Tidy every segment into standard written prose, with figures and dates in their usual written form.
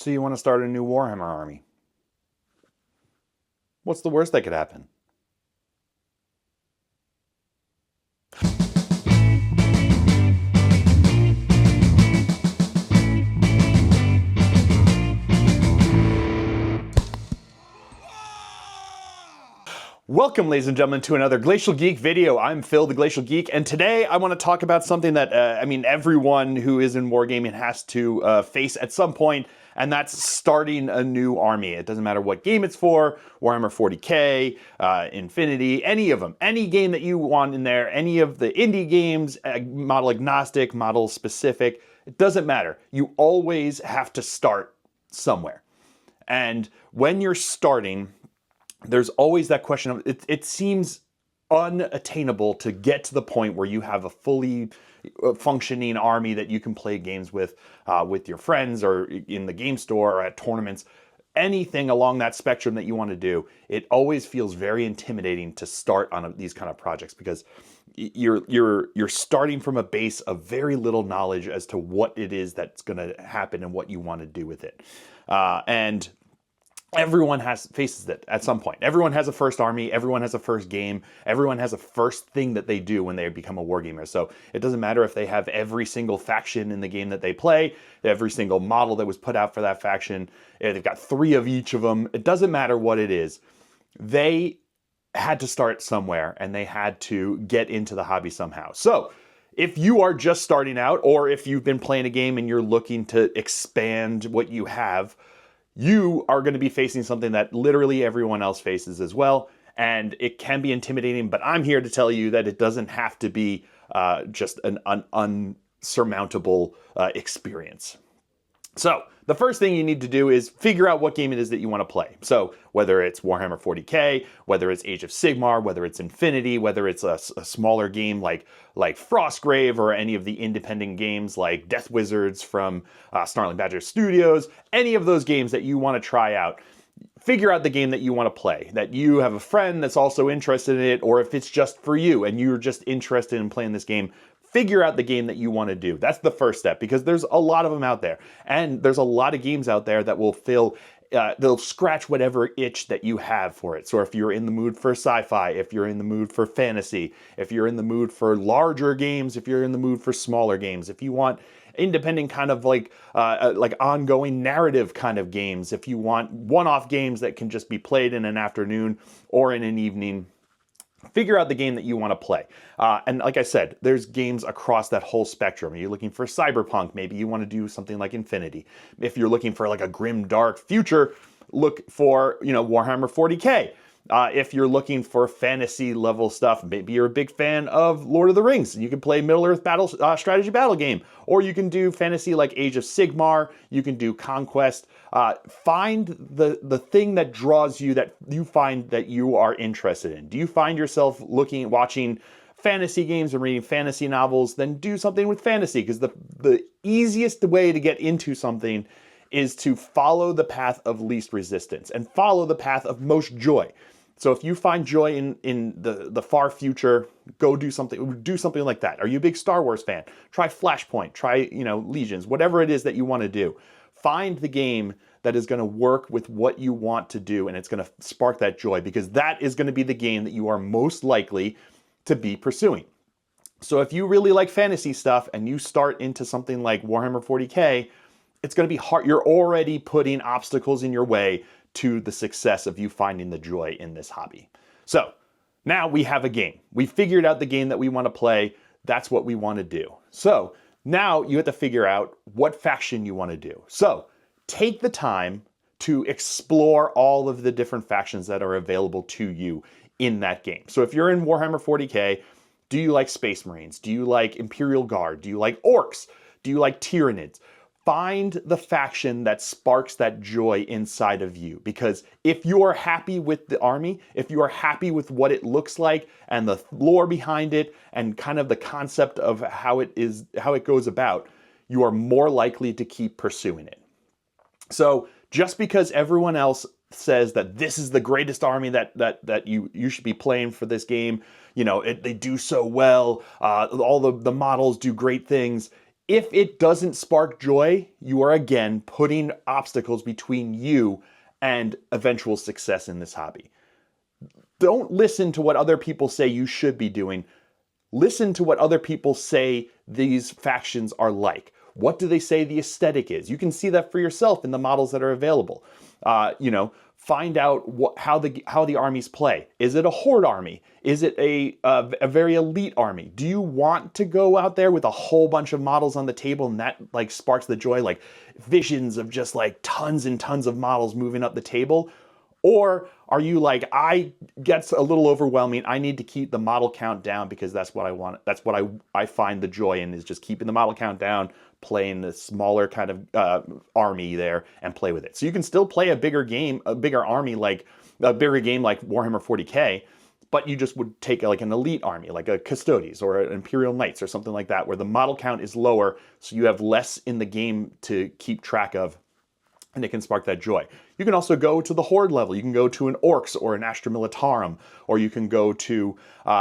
So you want to start a new Warhammer army. What's the worst that could happen? Welcome, ladies and gentlemen, to another Glacial Geek video. I'm Phil, the Glacial Geek, and today I want to talk about something that, everyone who is in Wargaming has to face at some point, and that's starting a new army. It doesn't matter what game it's for, Warhammer 40k, Infinity, any of them. Any game that you want in there, any of the indie games, model agnostic, model specific, it doesn't matter. You always have to start somewhere. And when you're starting, there's always that question of, it seems unattainable to get to the point where you have a fully functioning army that you can play games with your friends or in the game store or at tournaments. Anything along that spectrum that you want to do, it always feels very intimidating to start on these kind of projects because you're starting from a base of very little knowledge as to what it is that's going to happen and what you want to do with it. And everyone faces that at some point. Everyone has a first army, everyone has a first game, everyone has a first thing that they do when they become a wargamer. So it doesn't matter if they have every single faction in the game that they play, every single model that was put out for that faction, they've got 3 of each of them. It doesn't matter what it is. They had to start somewhere and they had to get into the hobby somehow. So if you are just starting out, or if you've been playing a game and you're looking to expand what you have, you are going to be facing something that literally everyone else faces as well, and it can be intimidating, but I'm here to tell you that it doesn't have to be just an unsurmountable experience. So the first thing you need to do is figure out what game it is that you want to play. So whether it's Warhammer 40k, whether it's Age of Sigmar, whether it's Infinity, whether it's a smaller game like Frostgrave, or any of the independent games like Death Wizards from Snarling Badger Studios, any of those games that you want to try out, figure out the game that you want to play, that you have a friend that's also interested in it, or if it's just for you and you're just interested in playing this game, figure out the game that you want to do. That's the first step, because there's a lot of them out there. And there's a lot of games out there that will they'll scratch whatever itch that you have for it. So if you're in the mood for sci-fi, if you're in the mood for fantasy, if you're in the mood for larger games, if you're in the mood for smaller games, if you want independent kind of like ongoing narrative kind of games, if you want one-off games that can just be played in an afternoon or in an evening, figure out the game that you want to play. And like I said, there's games across that whole spectrum. Are you looking for cyberpunk? Maybe you want to do something like Infinity. If you're looking for like a grim, dark future, look for, Warhammer 40k. If you're looking for fantasy level stuff, maybe you're a big fan of Lord of the Rings. You can play Middle-earth strategy battle game. Or you can do fantasy like Age of Sigmar. You can do Conquest. Find the thing that draws you, that you find that you are interested in. Do you find yourself watching fantasy games and reading fantasy novels? Then do something with fantasy, because the easiest way to get into something is to follow the path of least resistance and follow the path of most joy. So if you find joy in the far future, go do something like that. Are you a big Star Wars fan? Try Flashpoint, try, Legions, whatever it is that you want to do. Find the game that is going to work with what you want to do, and it's going to spark that joy, because that is going to be the game that you are most likely to be pursuing. So if you really like fantasy stuff and you start into something like Warhammer 40k, it's going to be hard. You're already putting obstacles in your way to the success of you finding the joy in this hobby. So now we have a game. We figured out the game that we want to play. That's what we want to do. So now you have to figure out what faction you want to do. So take the time to explore all of the different factions that are available to you in that game. So if you're in Warhammer 40k, do you like Space Marines? Do you like Imperial Guard? Do you like Orcs? Do you like Tyranids? Find the faction that sparks that joy inside of you, because if you are happy with the army, if you are happy with what it looks like and the lore behind it and kind of the concept of how it goes about, you are more likely to keep pursuing it. So just because everyone else says that this is the greatest army that you should be playing for this game, they do so well, all the models do great things, If it doesn't spark joy, you are again putting obstacles between you and eventual success in this hobby. Don't listen to what other people say you should be doing. Listen to what other people say these factions are like. What do they say the aesthetic is? You can see that for yourself in the models that are available. Find out how the armies play. Is it a horde army? Is it a very elite army? Do you want to go out there with a whole bunch of models on the table and that like sparks the joy, like visions of just like tons and tons of models moving up the table? Or are you like, gets a little overwhelming. I need to keep the model count down because that's what I want. That's what I find the joy in, is just keeping the model count down, playing the smaller kind of army there and play with it. So you can still play a bigger game, a bigger army, like a bigger game like Warhammer 40K, but you just would take like an elite army, like a Custodes or an Imperial Knights or something like that, where the model count is lower, so you have less in the game to keep track of, and it can spark that joy. You can also go to the horde level. You can go to an Orcs or an Astra Militarum, or you can go to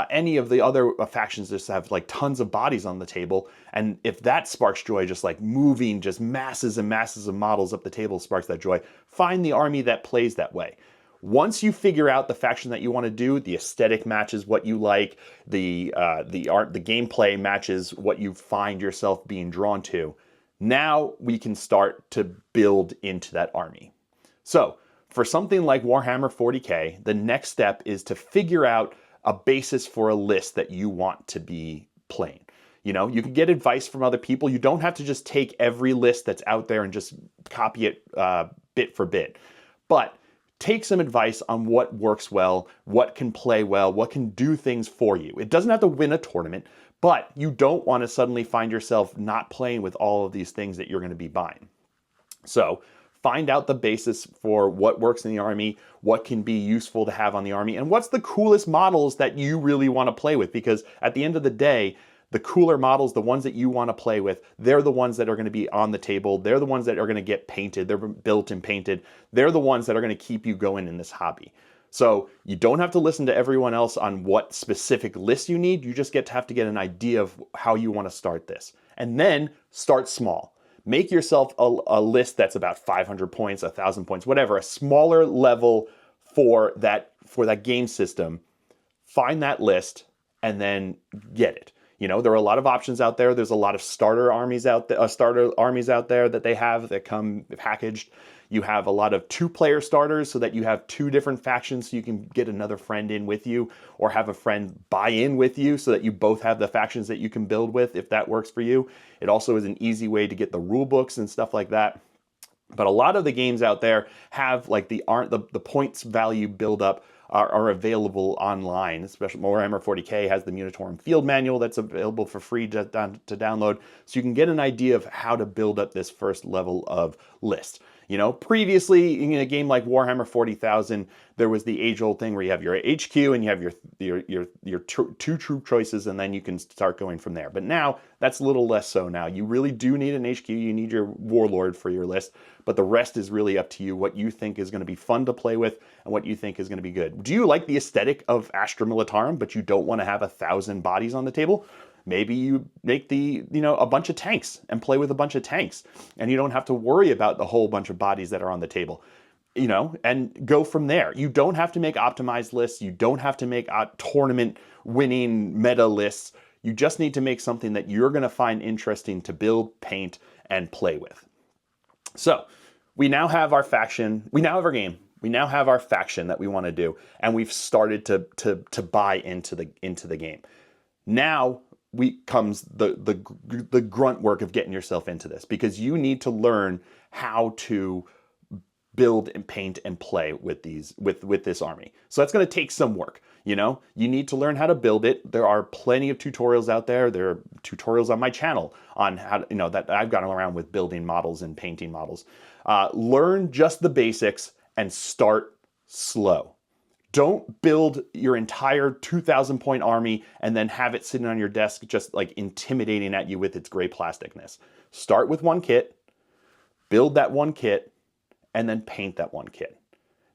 any of the other factions that have like tons of bodies on the table. And if that sparks joy, just like moving just masses and masses of models up the table sparks that joy, find the army that plays that way. Once you figure out the faction that you want to do, the aesthetic matches what you like, the gameplay matches what you find yourself being drawn to, now we can start to build into that army. So for something like Warhammer 40K, the next step is to figure out a basis for a list that you want to be playing. You know, you can get advice from other people. You don't have to just take every list that's out there and just copy it bit for bit. But take some advice on what works well, what can play well, what can do things for you. It doesn't have to win a tournament, but you don't want to suddenly find yourself not playing with all of these things that you're going to be buying. So find out the basis for what works in the army, what can be useful to have on the army, and what's the coolest models that you really want to play with. Because at the end of the day, the cooler models, the ones that you want to play with, they're the ones that are going to be on the table. They're the ones that are going to get painted. They're built and painted. They're the ones that are going to keep you going in this hobby. So you don't have to listen to everyone else on what specific list you need. You just have to get an idea of how you want to start this. And then start small. Make yourself a list that's about 500 points, 1,000 points, whatever, a smaller level for that game system. Find that list and then get it. You know, there are a lot of options out there. There's a lot of starter armies out there that they have that come packaged. You have a lot of 2-player starters so that you have 2 different factions so you can get another friend in with you, or have a friend buy in with you so that you both have the factions that you can build with if that works for you. It also is an easy way to get the rule books and stuff like that. But a lot of the games out there have like the points value build up are available online. Especially Warhammer 40K has the Munitorum Field Manual that's available for free to download. So you can get an idea of how to build up this first level of list. You know, previously in a game like Warhammer 40,000, there was the age-old thing where you have your HQ and you have your 2 troop choices, and then you can start going from there. But now that's a little less so now. You really do need an HQ. You need your warlord for your list, but the rest is really up to you, what you think is going to be fun to play with and what you think is going to be good. Do you like the aesthetic of Astra Militarum, but you don't want to have 1,000 bodies on the table? Maybe you make a bunch of tanks and play with a bunch of tanks, and you don't have to worry about the whole bunch of bodies that are on the table, and go from there. You don't have to make optimized lists. You don't have to make tournament winning meta lists. You just need to make something that you're going to find interesting to build, paint, and play with. So we now have our faction. We now have our game. We now have our faction that we want to do, and we've started to buy into the game. Now comes the grunt work of getting yourself into this, because you need to learn how to build and paint and play with this army. So that's going to take some work. You need to learn how to build it. There are plenty of tutorials out there. There are tutorials on my channel on how to, that I've gotten around with building models and painting models. Learn just the basics and start slow. Don't build your entire 2,000 point army and then have it sitting on your desk just like intimidating at you with its gray plasticness. Start with one kit, build that one kit, and then paint that one kit.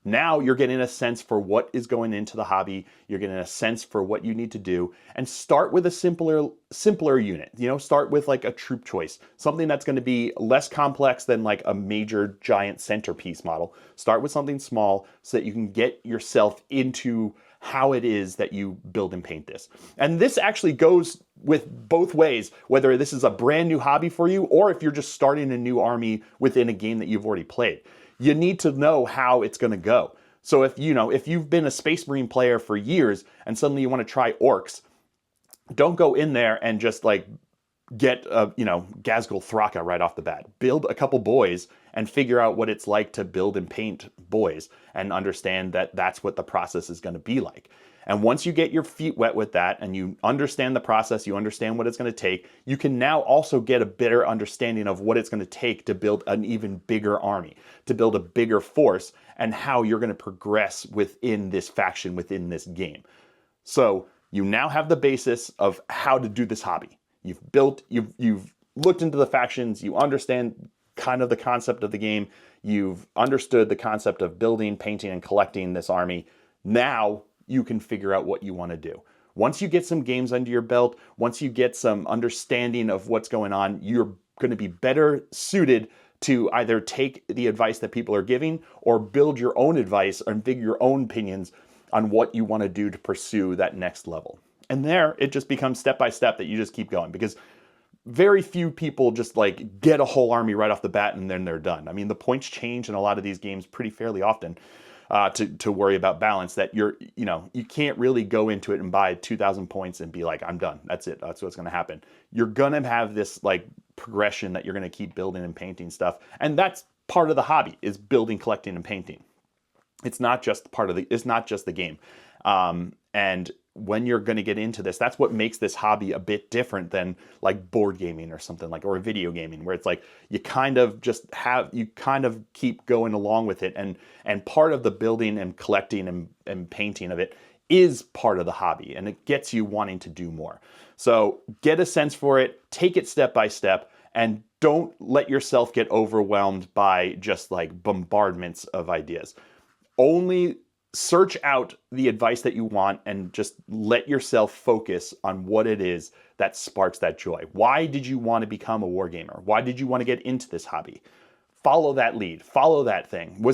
Now you're getting a sense for what is going into the hobby. You're getting a sense for what you need to do, and start with a simpler unit. Start with like a troop choice, something that's going to be less complex than like a major giant centerpiece model. Start with something small so that you can get yourself into how it is that you build and paint this. And this actually goes with both ways, whether this is a brand new hobby for you or if you're just starting a new army within a game that you've already played. You need to know how it's going to go. So if you've been a Space Marine player for years and suddenly you want to try orcs, don't go in there and just like get Gazgul Thraka right off the bat. Build a couple boys and figure out what it's like to build and paint boys and understand that that's what the process is going to be like. And once you get your feet wet with that and you understand the process, you understand what it's going to take, you can now also get a better understanding of what it's going to take to build an even bigger army, to build a bigger force, and how you're going to progress within this faction, within this game. So you now have the basis of how to do this hobby. You've looked into the factions, you understand kind of the concept of the game, you've understood the concept of building, painting, and collecting this army. Now you can figure out what you want to do. Once you get some games under your belt, once you get some understanding of what's going on, you're going to be better suited to either take the advice that people are giving or build your own advice and figure your own opinions on what you want to do to pursue that next level. And there, it just becomes step by step that you just keep going, because very few people just like get a whole army right off the bat and then they're done. I mean, the points change in a lot of these games pretty fairly often. To worry about balance, that you can't really go into it and buy 2,000 points and be like, I'm done. That's it. That's what's going to happen. You're going to have this like progression that you're going to keep building and painting stuff. And that's part of the hobby, is building, collecting, and painting. It's not just it's not just the game. And when you're going to get into this, that's what makes this hobby a bit different than like board gaming or something like, or video gaming, where it's like you kind of keep going along with it. And part of the building and collecting and painting of it is part of the hobby, and it gets you wanting to do more. So get a sense for it, take it step by step, and don't let yourself get overwhelmed by just like bombardments of ideas. Only search out the advice that you want and just let yourself focus on what it is that sparks that joy. Why did you want to become a wargamer? Why did you want to get into this hobby? Follow that lead. Follow that thing.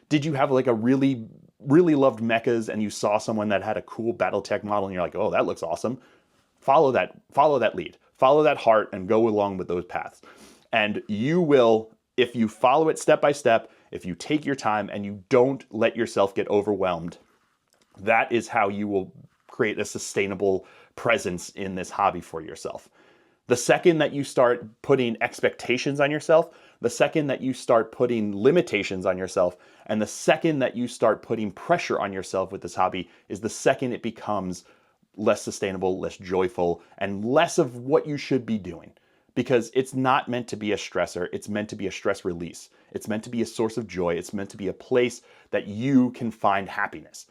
Did you have like a really, really loved mechas and you saw someone that had a cool Battletech model and you're like, oh, that looks awesome? Follow that lead. Follow that heart and go along with those paths. And you will, if you follow it step by step, if you take your time and you don't let yourself get overwhelmed, that is how you will create a sustainable presence in this hobby for yourself. The second that you start putting expectations on yourself, the second that you start putting limitations on yourself, and the second that you start putting pressure on yourself with this hobby is the second it becomes less sustainable, less joyful, and less of what you should be doing. Because it's not meant to be a stressor, it's meant to be a stress release. It's meant to be a source of joy, it's meant to be a place that you can find happiness.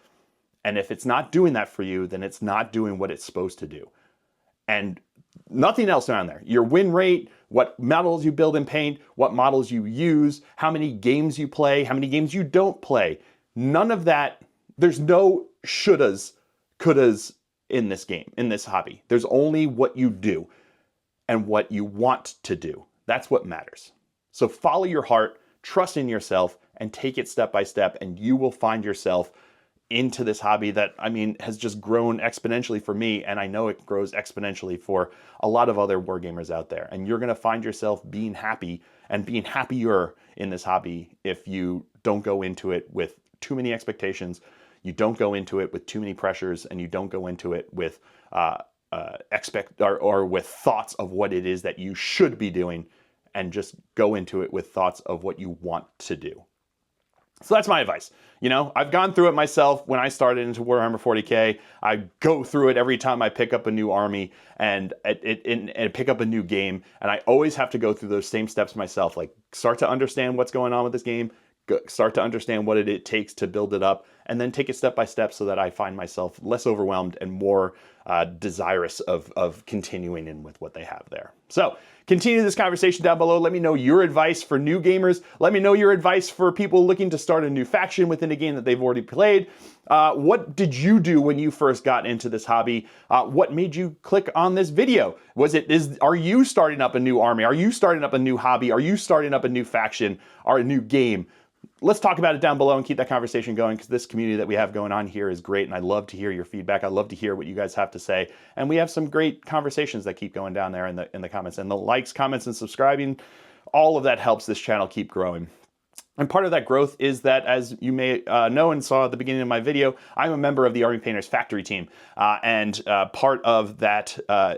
And if it's not doing that for you, then it's not doing what it's supposed to do. And nothing else around there. Your win rate, what models you build and paint, what models you use, how many games you play, how many games you don't play. None of that, there's no shouldas, couldas in this game, in this hobby. There's only what you do and what you want to do. That's what matters. So follow your heart, trust in yourself, and take it step by step, and you will find yourself into this hobby that, I mean, has just grown exponentially for me, and I know it grows exponentially for a lot of other wargamers out there. And you're gonna find yourself being happy and being happier in this hobby if you don't go into it with too many expectations, you don't go into it with too many pressures, and you don't go into it with with thoughts of what it is that you should be doing, and just go into it with thoughts of what you want to do. So that's my advice. I've gone through it myself when I started into Warhammer 40K. I go through it every time I pick up a new army and pick up a new game, and I always have to go through those same steps myself. Like, start to understand what's going on with this game, start to understand what it takes to build it up, and then take it step by step so that I find myself less overwhelmed and more desirous of continuing in with what they have there. So continue this conversation down below. Let me know your advice for new gamers. Let me know your advice for people looking to start a new faction within a game that they've already played. What did you do when you first got into this hobby? What made you click on this video? Are you starting up a new army? Are you starting up a new hobby? Are you starting up a new faction or a new game? Let's talk about it down below and keep that conversation going, because this community that we have going on here is great, and I love to hear your feedback. I love to hear what you guys have to say, and we have some great conversations that keep going down there in the comments. And the likes, comments, and subscribing, all of that helps this channel keep growing. And part of that growth is that, as you may know and saw at the beginning of my video, I'm a member of the Army Painters Factory team. And part of that,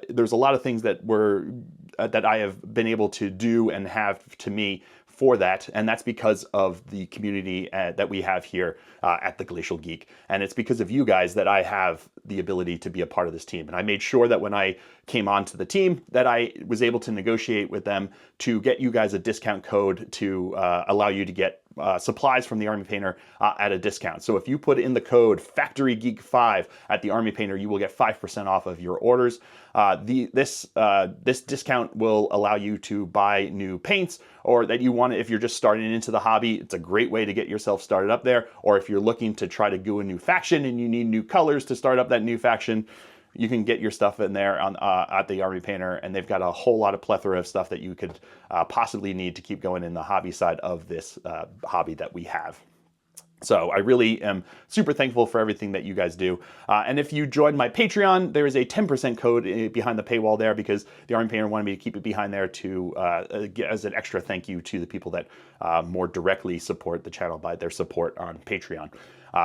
there's a lot of things that I have been able to do and have to me for that, and that's because of the community that we have here at the Glacial Geek. And it's because of you guys that I have the ability to be a part of this team. And I made sure that when I came onto the team that I was able to negotiate with them to get you guys a discount code to allow you to get supplies from the Army Painter at a discount. So if you put in the code FactoryGeek5 at the Army Painter, you will get 5% off of your orders. This discount will allow you to buy new paints, or that you want it if you're just starting into the hobby. It's a great way to get yourself started up there. Or if you're looking to try to do a new faction and you need new colors to start up that new faction, you can get your stuff in there at the Army Painter, and they've got a whole lot of plethora of stuff that you could possibly need to keep going in the hobby side of this hobby that we have. So I really am super thankful for everything that you guys do. And if you join my Patreon, there is a 10% code behind the paywall there, because the Army Painter wanted me to keep it behind there to as an extra thank you to the people that more directly support the channel by their support on Patreon.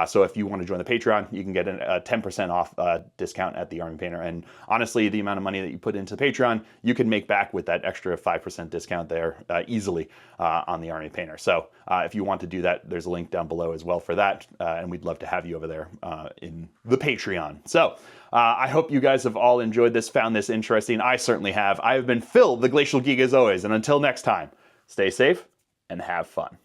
So if you want to join the Patreon, you can get a 10% off discount at the Army Painter. And honestly, the amount of money that you put into Patreon, you can make back with that extra 5% discount there easily on the Army Painter. So if you want to do that, there's a link down below as well for that. And we'd love to have you over there in the Patreon. So I hope you guys have all enjoyed this, found this interesting. I certainly have. I have been Phil, the Glacial Geek, as always. And until next time, stay safe and have fun.